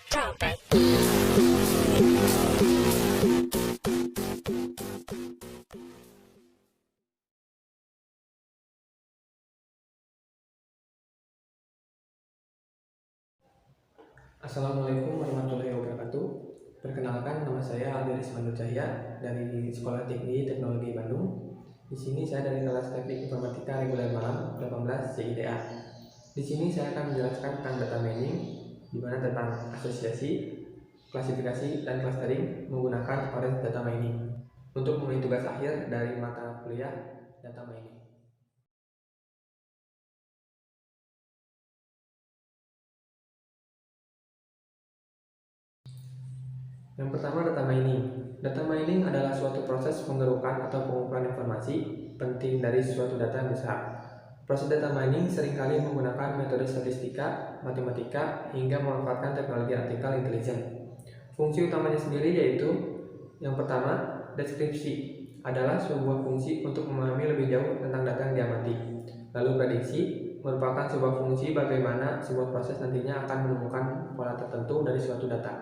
Assalamualaikum warahmatullahi wabarakatuh. Perkenalkan, nama saya Aldi Rismanul Cahya dari Sekolah Tinggi Teknologi Bandung. Di sini saya dari kelas Teknik Informatika Reguler Malam 18 CIDA. Di sini saya akan menjelaskan tentang data mining, di mana tentang asosiasi, klasifikasi, dan clustering menggunakan Orange Data Mining untuk memenuhi tugas akhir dari mata kuliah data mining. Yang pertama, data mining. Data mining adalah suatu proses penggerukan atau pengumpulan informasi penting dari suatu data yang besar. Proses data mining seringkali menggunakan metode statistika, matematika, hingga memanfaatkan teknologi artificial intelligence. Fungsi utamanya sendiri yaitu yang pertama, deskripsi adalah sebuah fungsi untuk memahami lebih jauh tentang data yang diamati. Lalu prediksi merupakan sebuah fungsi bagaimana sebuah proses nantinya akan menemukan pola tertentu dari suatu data.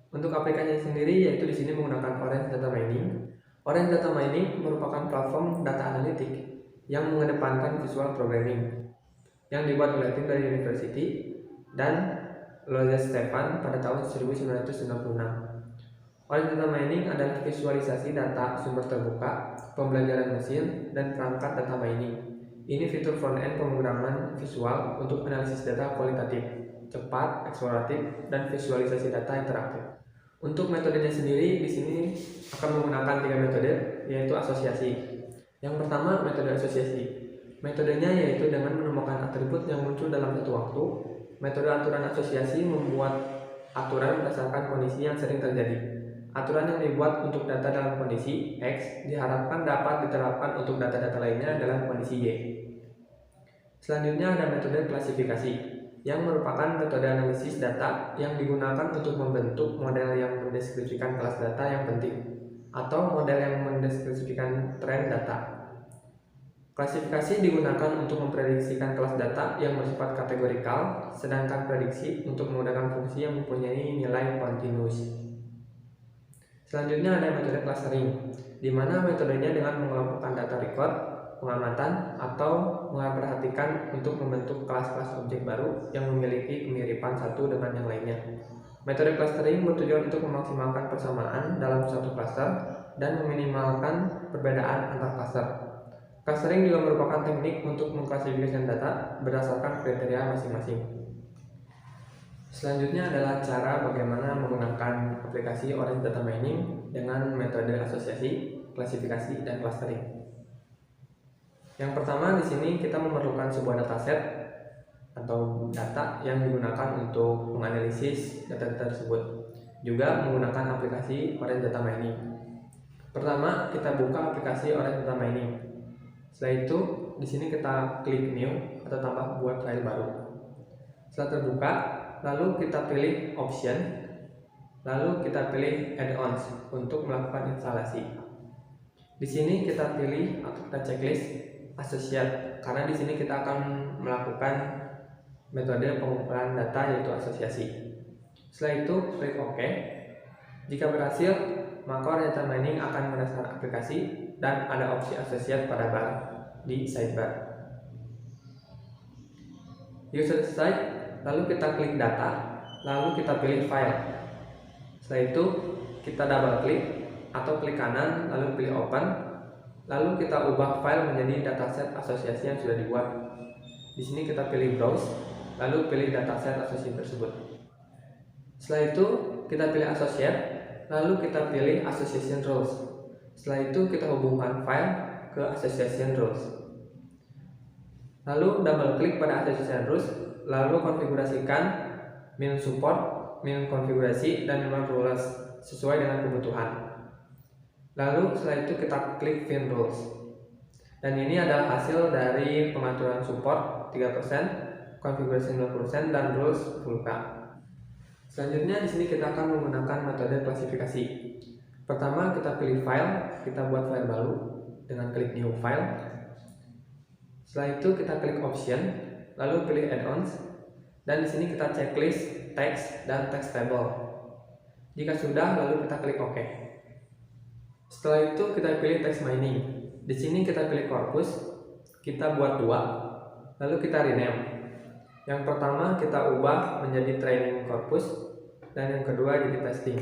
Untuk aplikasinya sendiri yaitu di sini menggunakan Orange Data Mining. Orange Data Mining merupakan platform data analitik yang mengedepankan visual programming yang dibuat oleh tim dari University dan Lodge Stefan pada tahun 1996. Orange Data Mining adalah visualisasi data sumber terbuka, pembelajaran mesin, dan perangkat data mining. Ini fitur front-end pemrograman visual untuk analisis data kualitatif, cepat, eksploratif, dan visualisasi data interaktif. Untuk metodenya sendiri di sini akan menggunakan 3 metode, yaitu asosiasi. Yang pertama, metode asosiasi. Metodenya yaitu dengan menemukan atribut yang muncul dalam satu waktu. Metode aturan asosiasi membuat aturan berdasarkan kondisi yang sering terjadi. Aturan yang dibuat untuk data dalam kondisi X diharapkan dapat diterapkan untuk data-data lainnya dalam kondisi Y. Selanjutnya ada metode klasifikasi, yang merupakan metode analisis data yang digunakan untuk membentuk model yang mendeskripsikan kelas data yang penting atau model yang mendeskripsikan tren data. Klasifikasi digunakan untuk memprediksikan kelas data yang bersifat kategorikal, sedangkan prediksi untuk menggunakan fungsi yang mempunyai nilai kontinus. Selanjutnya ada metode clustering, di mana metodenya dengan mengelompokkan data record, pengamatan, atau memperhatikan untuk membentuk kelas-kelas objek baru yang memiliki kemiripan satu dengan yang lainnya. Metode clustering bertujuan untuk memaksimalkan persamaan dalam suatu cluster dan meminimalkan perbedaan antar cluster. Clustering juga merupakan teknik untuk mengklasifikasikan data berdasarkan kriteria masing-masing. Selanjutnya adalah cara bagaimana menggunakan aplikasi Orange Data Mining dengan metode asosiasi, klasifikasi, dan clustering. Yang pertama, di sini kita memerlukan sebuah dataset atau data yang digunakan untuk menganalisis data-data tersebut. Juga menggunakan aplikasi Orange Data Mining. Pertama, kita buka aplikasi Orange Data Mining. Setelah itu, di sini kita klik New atau tambah buat file baru. Setelah terbuka, lalu kita pilih Option, lalu kita pilih Add-ons untuk melakukan instalasi. Di sini kita pilih atau kita checklist Associate, karena di sini kita akan melakukan metode pengumpulan data yaitu asosiasi. Setelah itu klik OK. Jika berhasil, maka Orange Data Mining akan merespon aplikasi dan ada opsi Associate pada bar di sidebar. Jika sudah selesai, lalu kita klik data, lalu kita pilih file. Setelah itu kita double klik atau klik kanan, lalu pilih open. Lalu kita ubah file menjadi dataset asosiasi yang sudah dibuat. Di sini kita pilih browse, lalu pilih dataset asosiasi tersebut. Setelah itu kita pilih associate, lalu kita pilih association rules. Setelah itu kita hubungkan file ke association rules. Lalu double klik pada association rules, lalu konfigurasikan min support, min konfigurasi, dan min rules sesuai dengan kebutuhan. Lalu setelah itu kita klik fin rules. Dan ini adalah hasil dari pengaturan support 3%, konfigurasi 0%, dan rules 10K. Selanjutnya di sini kita akan menggunakan metode klasifikasi. Pertama kita pilih file, kita buat file baru dengan klik new file. Setelah itu kita klik option, lalu pilih add-ons, Dan di sini kita checklist text dan text table. Jika sudah, lalu kita klik OK. Setelah itu kita pilih text mining. Di sini kita pilih corpus, kita buat 2, lalu kita rename. Yang pertama kita ubah menjadi training corpus, dan yang kedua jadi testing.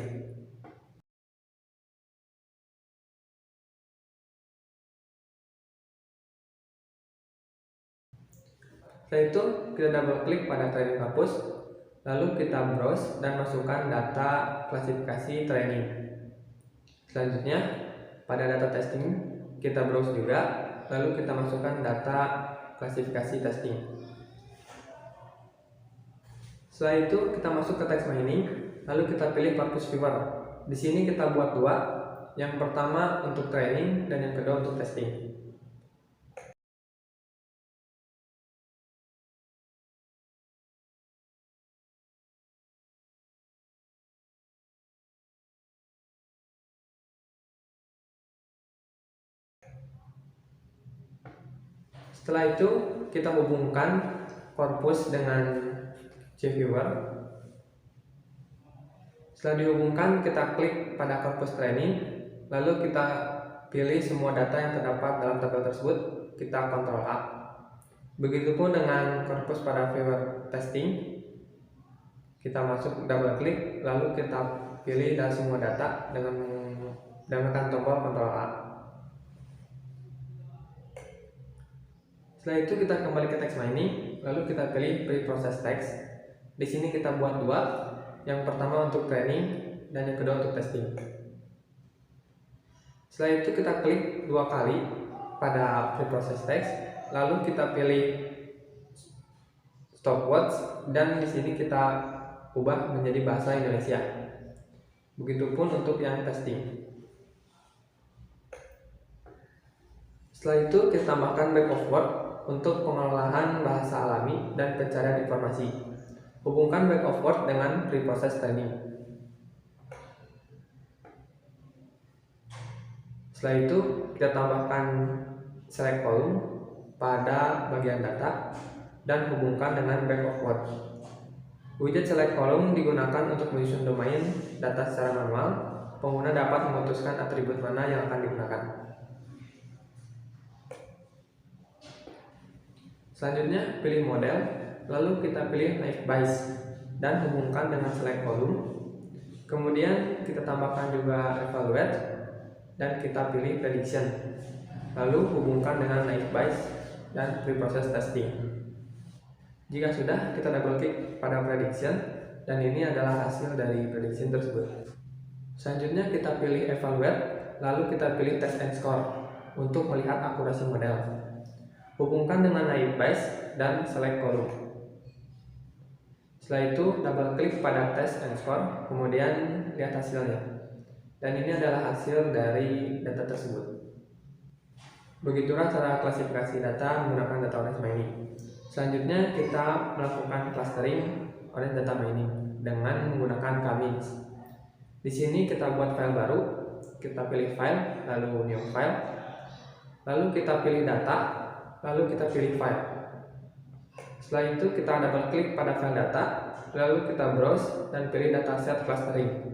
Setelah itu kita double klik pada training corpus, lalu kita browse dan masukkan data klasifikasi training. Selanjutnya pada data testing kita browse juga, lalu kita masukkan data klasifikasi testing. Setelah itu kita masuk ke text mining, lalu kita pilih corpus viewer. Di sini kita buat 2, yang pertama untuk training dan yang kedua untuk testing. Setelah itu kita hubungkan corpus dengan JViewer. Setelah dihubungkan, kita klik pada corpus training, lalu kita pilih semua data yang terdapat dalam tabel tersebut, kita Ctrl A. Begitupun dengan corpus pada viewer testing, kita masuk double klik, lalu kita pilih dari semua data dengan menekan tombol Ctrl A. Setelah itu kita kembali ke text mining, lalu kita pilih pre-process text. Di sini kita buat 2, yang pertama untuk training dan yang kedua untuk testing. Setelah itu kita klik 2 kali pada pre-process text, lalu kita pilih stopwatch dan di sini kita ubah menjadi bahasa Indonesia. Begitupun untuk yang testing. Setelah itu kita tambahkan back of word untuk pengolahan bahasa alami dan pencarian informasi. Hubungkan back of word dengan pre-process training. Setelah itu kita tambahkan select column pada bagian data dan hubungkan dengan back of word. Widget select column digunakan untuk menyusun domain data secara manual. Pengguna dapat memutuskan atribut mana yang akan digunakan. Selanjutnya pilih model, lalu kita pilih naive Bayes dan hubungkan dengan select column. Kemudian kita tambahkan juga evaluate dan kita pilih prediction, lalu hubungkan dengan naive Bayes dan pre-process testing. Jika sudah, kita double klik pada prediction dan ini adalah hasil dari prediction tersebut. Selanjutnya kita pilih evaluate, lalu kita pilih test and score untuk melihat akurasi model. Hubungkan dengan naive Bayes dan select column. Setelah itu double klik pada test and score, kemudian lihat hasilnya. Dan ini adalah hasil dari data tersebut. Begitulah cara klasifikasi data menggunakan data orange mining. Selanjutnya kita melakukan clustering orange data mining dengan menggunakan K-means. Di sini kita buat file baru, kita pilih file, lalu new file, lalu kita pilih data, lalu kita pilih file. Setelah itu kita double klik pada file data, lalu kita browse dan pilih dataset clustering.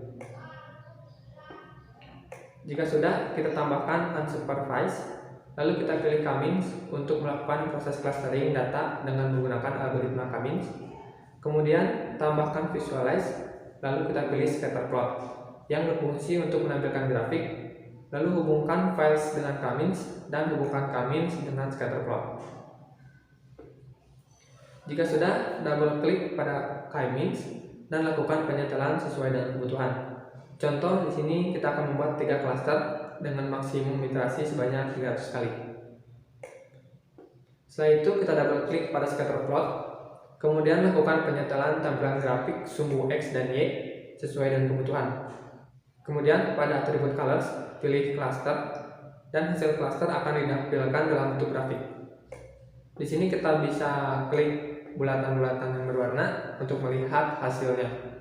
Jika sudah, kita tambahkan unsupervised, lalu kita pilih K-means untuk melakukan proses clustering data dengan menggunakan algoritma K-means. Kemudian tambahkan visualize, lalu kita pilih scatterplot yang berfungsi untuk menampilkan grafik. Lalu hubungkan files dengan K-means dan hubungkan K-means dengan scatterplot. Jika sudah, double klik pada K-means dan lakukan penyetelan sesuai dengan kebutuhan. Contoh di sini kita akan membuat 3 cluster dengan maksimum iterasi sebanyak 300 kali. Setelah itu kita double klik pada scatterplot, kemudian lakukan penyetelan tampilan grafik sumbu X dan Y sesuai dengan kebutuhan. Kemudian pada atribut colors, pilih cluster dan hasil cluster akan ditampilkan dalam bentuk grafik. Di sini kita bisa klik bulatan-bulatan yang berwarna untuk melihat hasilnya.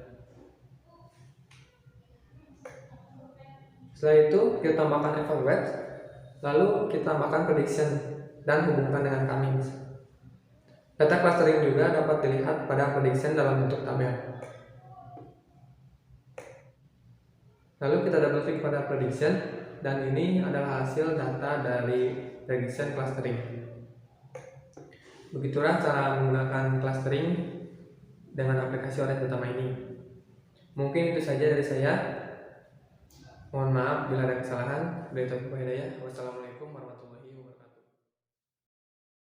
Setelah itu kita tambahkan evaluate, lalu kita tambahkan prediction dan hubungkan dengan K-means. Data clustering juga dapat dilihat pada prediction dalam bentuk tabel. Lalu kita double klik pada prediction, dan ini adalah hasil data dari prediction clustering. Begitulah cara menggunakan clustering dengan aplikasi Orange Data Mining. Mungkin itu saja dari saya. Mohon maaf bila ada kesalahan. Wassalamualaikum.